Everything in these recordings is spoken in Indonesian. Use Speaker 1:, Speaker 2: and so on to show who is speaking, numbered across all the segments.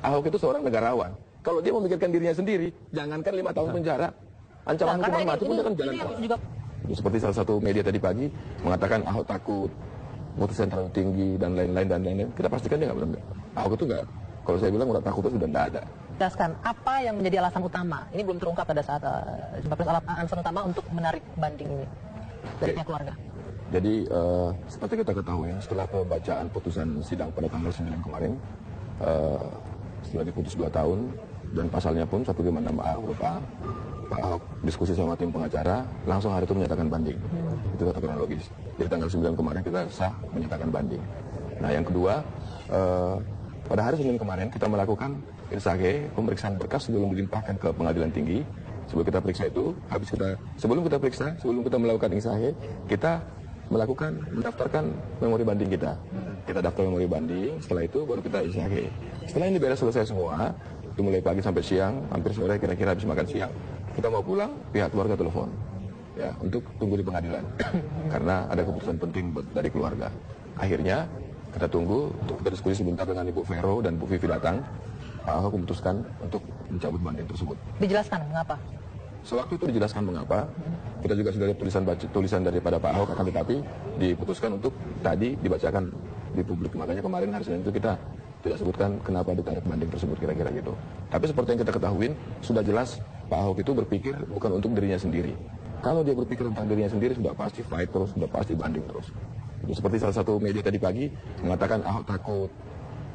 Speaker 1: Ahok itu seorang negarawan. Kalau dia memikirkan dirinya sendiri, jangankan 5 tahun penjara, ancaman hukuman mati pun dia akan jalankan. Seperti salah satu media tadi pagi mengatakan Ahok takut, putusan terlalu tinggi dan lain-lain. Kita pastikan dia nggak benar. Ahok itu nggak. Kalau saya bilang udah takut itu sudah tidak ada.
Speaker 2: Jelaskan apa yang menjadi alasan utama. Ini belum terungkap pada saat alasan utama untuk menarik banding ini dari pihak keluarga.
Speaker 1: Jadi seperti kita ketahui setelah pembacaan putusan sidang pada tanggal 9 kemarin, setelah diputus 2 tahun dan pasalnya pun 156A huruf A, Pak Ahok diskusi sama tim pengacara, langsung hari itu menyatakan banding. Itu kata kronologis. Jadi tanggal 9 kemarin kita sah menyatakan banding. Nah yang kedua, pada hari Senin kemarin kita melakukan insage, pemeriksaan berkas sebelum dilimpahkan ke pengadilan tinggi. Sebelum kita periksa itu, sebelum kita melakukan insage, kita mendaftarkan memori banding kita. Kita daftar memori banding, setelah itu baru kita insage. Setelah ini beres selesai semua, itu mulai pagi sampai siang, hampir sore kira-kira habis makan siang. Kita mau pulang, pihak keluarga telepon. Ya, untuk tunggu di pengadilan. Karena ada keputusan penting dari keluarga. Akhirnya kita tunggu untuk kita diskusi sebentar dengan Ibu Vero dan Bu Vivi datang. Pak Ahok memutuskan untuk mencabut banding tersebut.
Speaker 2: Dijelaskan mengapa?
Speaker 1: Sewaktu itu dijelaskan mengapa. Kita juga sudah lihat tulisan daripada Pak Ahok, akan tetapi diputuskan untuk tadi dibacakan di publik. Makanya kemarin hari Senin itu kita tidak sebutkan kenapa ditarik banding tersebut kira-kira gitu. Tapi seperti yang kita ketahui, sudah jelas Pak Ahok itu berpikir bukan untuk dirinya sendiri. Kalau dia berpikir tentang dirinya sendiri, sudah pasti fight terus, sudah pasti banding terus. Seperti salah satu media tadi pagi mengatakan Ahok takut,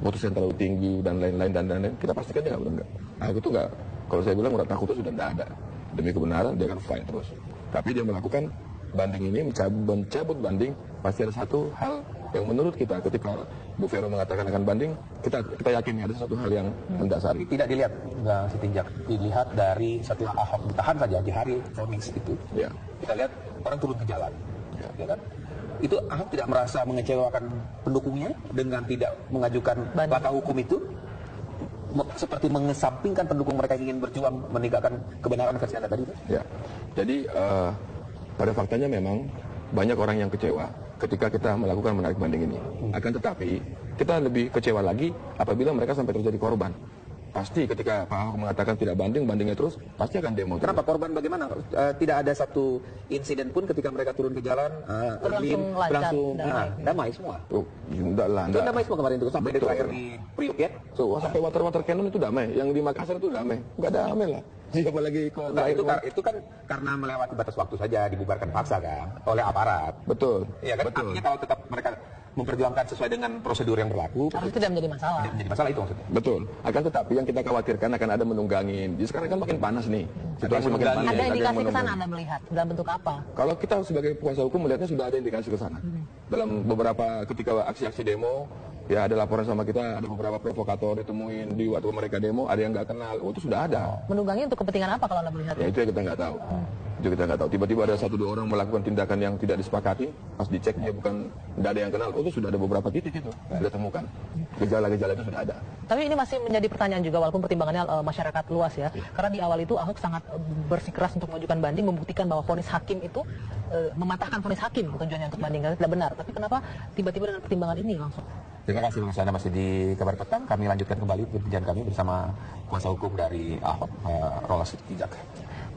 Speaker 1: putusan terlalu tinggi dan lain-lain. Kita pastikan dia nggak benar. Ahok itu nggak. Kalau saya bilang udah takut itu sudah tidak ada. Demi kebenaran dia akan fight terus. Tapi dia melakukan banding ini, mencabut banding, pasti ada satu hal yang menurut kita ketika Bu Vero mengatakan akan banding, kita yakin ada satu hal yang mendasari.
Speaker 3: Tidak dilihat nggak setinjak, dilihat dari setelah Ahok ditahan saja di hari vonis itu.
Speaker 1: Ya.
Speaker 3: Kita lihat orang turun ke jalan, ya kan? Itu Ahok tidak merasa mengecewakan pendukungnya dengan tidak mengajukan langkah hukum itu, seperti mengesampingkan pendukung mereka yang ingin berjuang menegakkan kebenaran versi Anda tadi.
Speaker 1: Ya. Jadi pada faktanya memang banyak orang yang kecewa ketika kita melakukan menarik banding ini. Akan tetapi kita lebih kecewa lagi apabila mereka sampai terjadi korban. Pasti ketika Pak Ahok mengatakan tidak bandingnya terus, pasti akan demo.
Speaker 3: Kenapa korban bagaimana? Tidak ada satu insiden pun ketika mereka turun ke jalan, berlangsung damai semua.
Speaker 1: Enggak.
Speaker 3: Damai semua kemarin itu sampai terakhir di Priuk ya.
Speaker 1: Sampai water cannon itu damai, yang di Makassar itu damai. Enggak damai lah. Siapa lagi
Speaker 3: itu kan karena melewati batas waktu saja dibubarkan paksa kan oleh aparat.
Speaker 1: Betul.
Speaker 3: Iya kan?
Speaker 1: Betul.
Speaker 3: Artinya kalau tetap mereka memperjuangkan sesuai dengan prosedur yang berlaku,
Speaker 2: harus tidak menjadi masalah.
Speaker 3: Tidak menjadi masalah itu maksudnya.
Speaker 1: Betul. Akan tetapi yang kita khawatirkan akan ada menunggangin. Jadi sekarang kan makin panas nih. Situasi makin panas.
Speaker 2: Ada indikasi ke sana Anda melihat dalam bentuk apa?
Speaker 1: Kalau kita sebagai kuasa hukum melihatnya sudah ada indikasi ke sana. Dalam beberapa ketika aksi-aksi demo, ya ada laporan sama kita, ada beberapa provokator ditemuin di waktu mereka demo, ada yang nggak kenal. Oh, itu sudah ada.
Speaker 2: Menunggangi untuk kepentingan apa kalau Anda melihat?
Speaker 1: Ya itu yang kita nggak tahu. Itu kita nggak tahu. Tiba-tiba ada 1-2 orang melakukan tindakan yang tidak disepakati, pas dicek dia bukan, tidak ada yang kenal. Oh, itu sudah ada beberapa titik itu kita temukan. Gejala-gejala itu sudah ada.
Speaker 2: Tapi ini masih menjadi pertanyaan juga walaupun pertimbangannya masyarakat luas ya. Karena di awal itu Ahok sangat bersikeras untuk mengajukan banding, membuktikan bahwa vonis hakim itu mematahkan vonis hakim tujuannya untuk banding, tidak benar. Tapi kenapa tiba-tiba dengan pertimbangan ini langsung?
Speaker 3: Terima kasih Mas Anda masih di Kabar Petang. Kami lanjutkan kembali perbincangan kami bersama kuasa hukum dari Ahok, Rolas Sitinjak.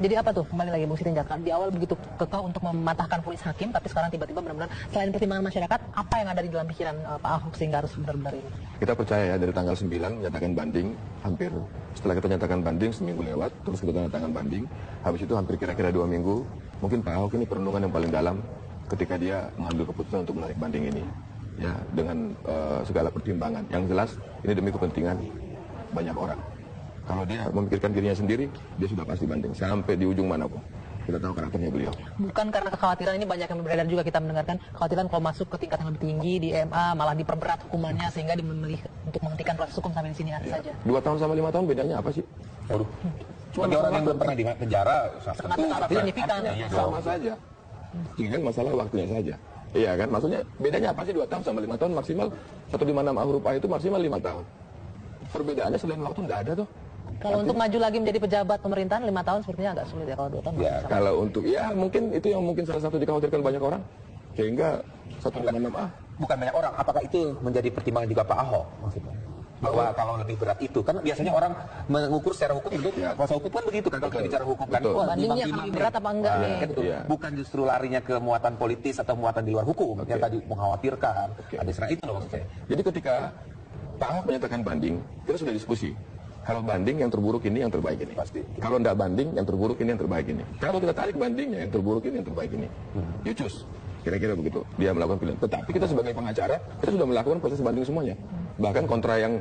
Speaker 2: Jadi apa tuh kembali lagi Bung Sitinjak? Di awal begitu kekeh untuk mematahkan vonis hakim, tapi sekarang tiba-tiba benar-benar selain pertimbangan masyarakat, apa yang ada di dalam pikiran Pak Ahok sehingga harus benar-benar ini?
Speaker 1: Kita percaya ya dari tanggal 9 menyatakan banding, hampir setelah kita nyatakan banding seminggu lewat, terus kita nyatakan banding, habis itu hampir kira-kira 2 minggu, mungkin Pak Ahok ini perenungan yang paling dalam ketika dia mengambil keputusan untuk menarik banding ini. Ya, dengan segala pertimbangan. Yang jelas ini demi kepentingan banyak orang. Kalau dia memikirkan dirinya sendiri, dia sudah pasti banding sampai di ujung manapun. Kita tahu karakternya beliau.
Speaker 2: Bukan karena kekhawatiran ini banyak yang beredar juga kita mendengarkan kekhawatiran kalau masuk ke tingkat yang lebih tinggi di MA malah diperberat hukumannya sehingga memilih untuk menghentikan proses hukum sampai di sini saja.
Speaker 1: 2 tahun sama 5 tahun bedanya apa sih?
Speaker 3: Waduh. Bagi orang yang belum pernah di penjara,
Speaker 2: sangat signifikan.
Speaker 1: Sama saja. Tinggal masalah waktunya saja. Iya kan? Maksudnya bedanya apa sih 2 tahun sama 5 tahun maksimal 156A huruf A itu maksimal 5 tahun. Perbedaannya selain waktu tidak ada tuh.
Speaker 2: Kalau untuk maju lagi menjadi pejabat pemerintahan 5 tahun sepertinya agak sulit ya kalau 2 tahun.
Speaker 1: Ya kalau untuk ya mungkin itu yang mungkin salah satu dikhawatirkan banyak orang sehingga 156A.
Speaker 3: Bukan banyak orang. Apakah itu menjadi pertimbangan juga Pak Ahok maksudnya? bahwa kalau lebih berat itu kan biasanya orang mengukur secara hukum itu kuasa hukum kan begitu kan kalau kita bicara hukum kan
Speaker 2: bandingnya akan lebih berat apa enggak nih
Speaker 3: kan itu bukan justru larinya ke muatan politis atau muatan di luar hukum yang tadi mengkhawatirkan ada istilah itu loh maksud saya.
Speaker 1: Jadi ketika Pak Ahok menyatakan banding, kita sudah diskusi. Kalau banding yang terburuk ini yang terbaik ini pasti. Kalau tidak banding yang terburuk ini yang terbaik ini. Kalau kita tarik bandingnya yang terburuk ini yang terbaik ini. You choose. Kira-kira begitu. Dia melakukan pilihan. Tetapi kita sebagai pengacara kita sudah melakukan proses banding semuanya. Bahkan kontra yang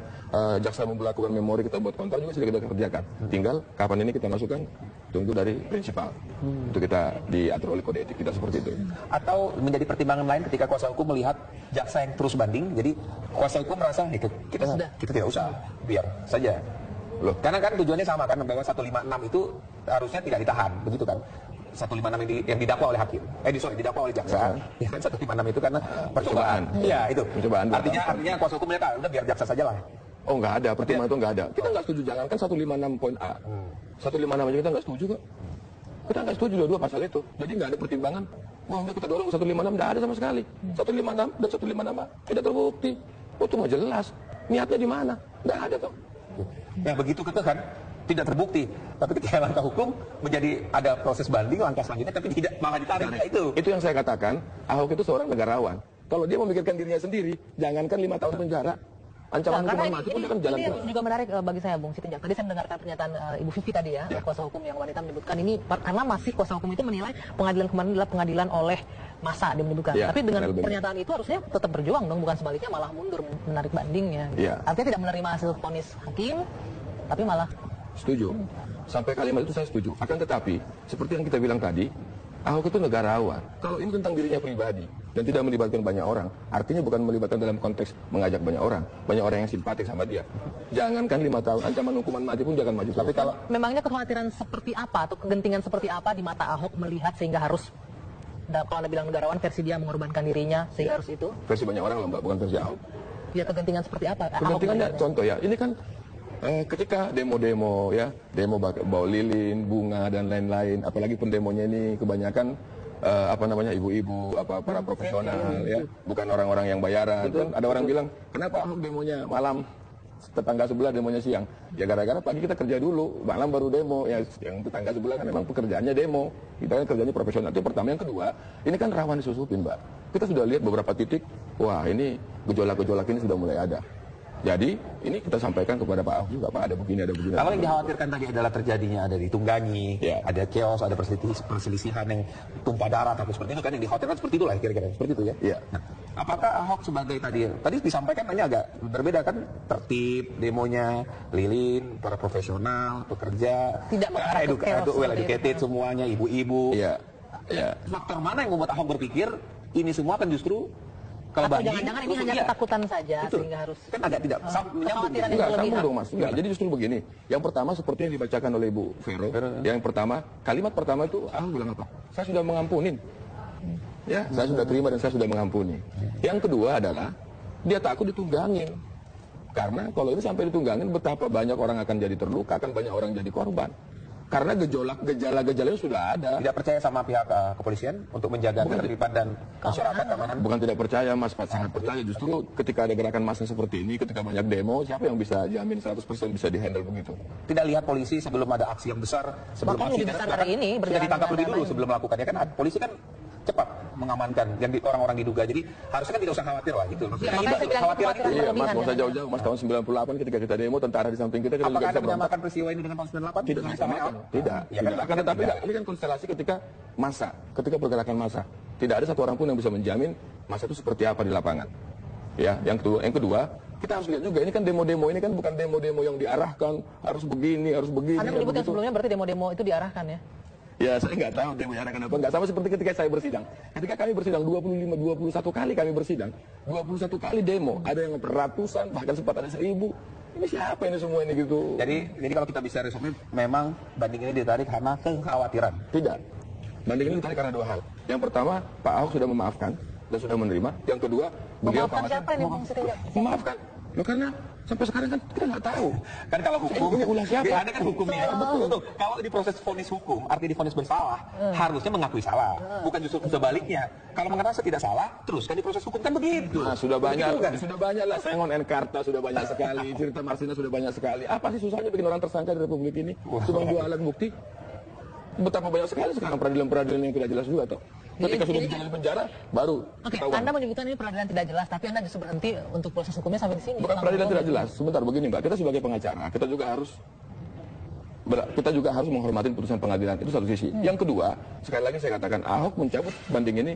Speaker 1: jaksa melakukan memori kita buat kontra juga sudah kita kerjakan. Tinggal kapan ini kita masukkan tunggu dari prinsipal. Itu kita diatur oleh kode etik kita seperti itu.
Speaker 3: Atau menjadi pertimbangan lain ketika kuasa hukum melihat jaksa yang terus banding, jadi kuasa hukum merasa itu kita tidak usah, biar saja. Loh, karena kan tujuannya sama kan bahwa 156 itu harusnya tidak ditahan, begitu kan? 156 yang didakwa oleh hakim. Didakwa oleh jaksa. Ya kan 156 itu karena percobaan. Iya, itu.
Speaker 1: Percobaan.
Speaker 3: Artinya kuasa hukum mereka udah biar jaksa saja lah.
Speaker 1: Oh, nggak ada, pertimbangan itu nggak ada. Kita nggak setuju, jangankan 156 poin A. 156 aja kita nggak setuju kok. Kita nggak setuju dua pasal itu. Jadi nggak ada pertimbangan. Wah, udah kita dorong 156, nggak ada sama sekali. 156 dan 156A tidak terbukti. Oh, itu mah jelas. Niatnya di mana? Nggak ada tuh.
Speaker 3: Yang begitu kita kan tidak terbukti. Tapi ketika langkah hukum menjadi ada proses banding, langkah selanjutnya tapi tidak malah ditarik. Itu
Speaker 1: yang saya katakan, Ahok itu seorang negarawan. Kalau dia memikirkan dirinya sendiri, jangankan 5 tahun penjara, ancaman hukuman mati pun dia kan jalan.
Speaker 2: Ini juga menarik bagi saya, Bung Sitinjak. Tadi saya mendengarkan pernyataan Ibu Vivi tadi ya, kuasa hukum yang wanita menyebutkan ini karena masih kuasa hukum itu menilai pengadilan kemarin adalah pengadilan oleh massa dia menyebutkan. Tapi dengan pernyataan itu harusnya tetap berjuang dong, bukan sebaliknya malah mundur menarik bandingnya. Artinya tidak menerima hasil vonis hakim, tapi malah
Speaker 1: setuju. Sampai kalimat itu saya setuju. Akan tetapi, seperti yang kita bilang tadi, Ahok itu negarawan. Kalau ini tentang dirinya pribadi dan tidak melibatkan banyak orang, artinya bukan melibatkan dalam konteks mengajak banyak orang yang simpatik sama dia. Jangankan 5 tahun, ancaman hukuman mati pun dia akan maju.
Speaker 2: Tapi kalau memangnya kekhawatiran seperti apa atau kegentingan seperti apa di mata Ahok melihat sehingga harus, kalau Anda bilang negarawan versi dia mengorbankan dirinya sehingga harus itu?
Speaker 1: Versi banyak orang loh Mbak, bukan versi Ahok.
Speaker 2: Ya kegentingan seperti apa?
Speaker 1: Kegentingannya contoh ya, ini kan ketika demo-demo ya, demo bawa lilin, bunga dan lain-lain, apalagi pendemonya ini kebanyakan ibu-ibu, para profesional ya, bukan orang-orang yang bayaran. Kan ada orang bilang, kenapa Ahok demonya malam, tetangga sebelah demonya siang? Ya gara-gara pagi kita kerja dulu, malam baru demo. Ya yang tetangga sebelah kan memang pekerjaannya demo, kita kan kerjanya profesional. Itu pertama. Yang kedua, ini kan rawan disusupin, Mbak. Kita sudah lihat beberapa titik, wah ini gejolak-gejolak ini sudah mulai ada. Jadi ini kita sampaikan kepada Pak Ahok juga, Pak ada begini.
Speaker 3: Kalau yang dikhawatirkan tadi adalah terjadinya ada ditunggangi, ada chaos, ada perselisihan yang tumpah darah atau seperti itu kan yang dikhawatirkan seperti itulah kira-kira seperti itu ya.
Speaker 1: Iya.
Speaker 3: Nah, apakah Ahok sebagai tadi disampaikan hanya agak berbeda kan, tertib demonya, lilin, para profesional, pekerja,
Speaker 2: tidak
Speaker 3: educated semuanya, ibu-ibu.
Speaker 1: Iya.
Speaker 3: Faktor mana yang membuat Ahok berpikir ini semua kan justru kalau
Speaker 2: atau jangan-jangan ini hanya ketakutan saja sehingga harus
Speaker 3: kan agak tidak menyambung.
Speaker 1: Enggak, sambung dong Mas. Enggak, jadi justru begini. Yang pertama seperti yang dibacakan oleh Ibu Vero. Yang pertama, kalimat pertama itu Ahok bilang apa? Saya sudah mengampunin. Ya, saya sudah terima dan saya sudah mengampuni. Yang kedua adalah dia takut ditunggangin. Karena kalau ini sampai ditunggangin, betapa banyak orang akan jadi terluka, akan banyak orang jadi korban. Karena gejala-gejalanya sudah ada.
Speaker 3: Tidak percaya sama pihak kepolisian untuk menjaga ketertiban dan masyarakat keamanan?
Speaker 1: Bukan tidak percaya, Mas. Sangat percaya. Justru ketika ada gerakan massa seperti ini, ketika banyak demo, siapa yang bisa jamin 100% bisa dihandle begitu?
Speaker 3: Tidak lihat polisi sebelum ada aksi yang besar, sebelum aksi
Speaker 2: hari ini
Speaker 3: sudah ditangkap lebih dulu sebelum melakukannya kan? Polisi kan cepat mengamankan yang orang-orang diduga. Jadi harusnya kan tidak usah khawatir lah gitu.
Speaker 2: Khawatiran
Speaker 1: iya, Mas, mau usah jauh-jauh. Mas, tahun 98 ketika kita demo, tentara di samping kita
Speaker 3: apakah Anda menyamakan peristiwa ini dengan tahun 98?
Speaker 1: Tidak disamakan. Tidak. Ya kan, akan tetapi ini kan konstelasi ketika massa, ketika pergerakan massa. Tidak ada satu orang pun yang bisa menjamin massa itu seperti apa di lapangan. Ya, yang kedua, kita harus lihat juga ini kan demo-demo ini kan bukan demo-demo yang diarahkan harus begini.
Speaker 2: Anda menyebutkan sebelumnya berarti demo-demo itu diarahkan ya?
Speaker 1: Ya saya nggak tahu dia menyatakan apa. Nggak sama seperti ketika saya bersidang. Ketika kami bersidang 21 kali kami bersidang. 21 kali demo. Ada yang ratusan, bahkan sempat ada 1000. Ini siapa ini semua ini gitu.
Speaker 3: Jadi kalau kita bisa resume, memang banding ini ditarik karena kekhawatiran.
Speaker 1: Tidak. Banding ini ditarik karena dua hal. Yang pertama, Pak Ahok sudah memaafkan dan sudah menerima. Yang kedua, beliau
Speaker 2: memaafkan siapa ini Bung Sitinjak?
Speaker 1: Memaafkan. Loh, karena Sampai sekarang kan kita nggak tahu.
Speaker 3: Kan kalau hukum,
Speaker 1: ini ulah siapa?
Speaker 3: ada kan hukumnya. Betul. Kalau di proses vonis hukum, arti divonis bersalah, harusnya mengakui salah. Bukan justru sebaliknya. Kalau merasa tidak salah, terus kan di proses hukum kan begitu.
Speaker 1: Nah, sudah banyak,
Speaker 3: Begitu kan?
Speaker 1: sudah banyak lah Sengon Encarta sudah banyak sekali, cerita Marsina sudah banyak sekali. Apa sih susahnya bikin orang tersangka di Republik ini? Cuma 2 alat bukti. Betapa banyak sekali sekarang peradilan-peradilan yang tidak jelas juga toh. Ketika sudah di penjara, baru
Speaker 2: Oke,
Speaker 1: ketahuan.
Speaker 2: Anda menyebutkan ini peradilan tidak jelas, tapi Anda justru berhenti untuk proses hukumnya sampai di sini.
Speaker 1: Bukan peradilan tidak jelas. Sebentar begini Mbak, kita sebagai pengacara, kita juga harus menghormati putusan pengadilan. Itu satu sisi. Yang kedua, sekali lagi saya katakan Ahok mencabut banding ini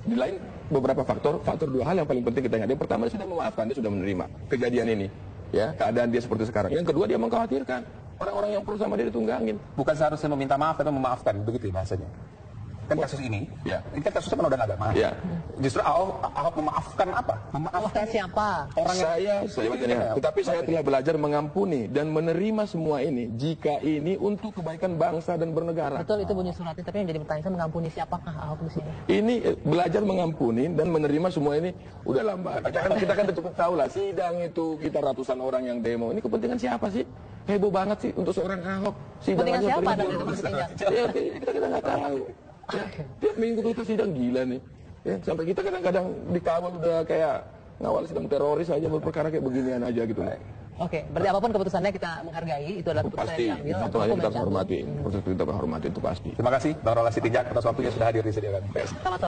Speaker 1: di lain beberapa faktor 2 hal yang paling penting kita ingat. Yang pertama, dia sudah memaafkan, dia sudah menerima kejadian ini. Ya, keadaan dia seperti sekarang. Yang kedua, dia mengkhawatirkan orang-orang yang perlu sama dia ditunggangin.
Speaker 3: Bukan seharusnya meminta maaf, tapi memaafkan. Begitu ya bahasanya. Kan kasus ini,
Speaker 1: Ya.
Speaker 3: ini kan kasusnya penodaan agama.
Speaker 1: Ya.
Speaker 3: Justru Ahok memaafkan apa?
Speaker 2: Memaafkan siapa?
Speaker 3: Orang yang
Speaker 1: Saya tetapi saya telah belajar mengampuni dan menerima semua ini jika ini untuk kebaikan bangsa dan bernegara.
Speaker 2: Betul, itu bunyi suratnya, tapi yang jadi pertanyaan mengampuni siapakah Ahok di sini?
Speaker 1: Ini belajar mengampuni dan menerima semua ini udah lambat. Kita kan cukup tahu lah sidang itu kita ratusan orang yang demo. Ini kepentingan siapa sih? Heboh banget sih untuk seorang Ahok. Sidang
Speaker 2: Kepentingan
Speaker 1: aja
Speaker 2: siapa
Speaker 1: beribu-
Speaker 2: dan itu bersetinjak?
Speaker 1: Ya, kita nggak tahu. Ya, tiap minggu kita sidang gila nih. Ya, sampai kita kadang-kadang dikawal udah kayak ngawal sidang teroris aja perkara kayak beginian aja gitu.
Speaker 2: Oke, berarti apapun keputusannya kita menghargai, itu adalah keputusan
Speaker 1: Pasti.
Speaker 2: yang diambil.
Speaker 1: Satu hal yang kita
Speaker 2: Hukum yang
Speaker 1: hormati. Proses kita hormati itu pasti.
Speaker 3: Terima kasih Bang Rolas Sitinjak atas waktunya sudah hadir di studio kami.
Speaker 2: Selamat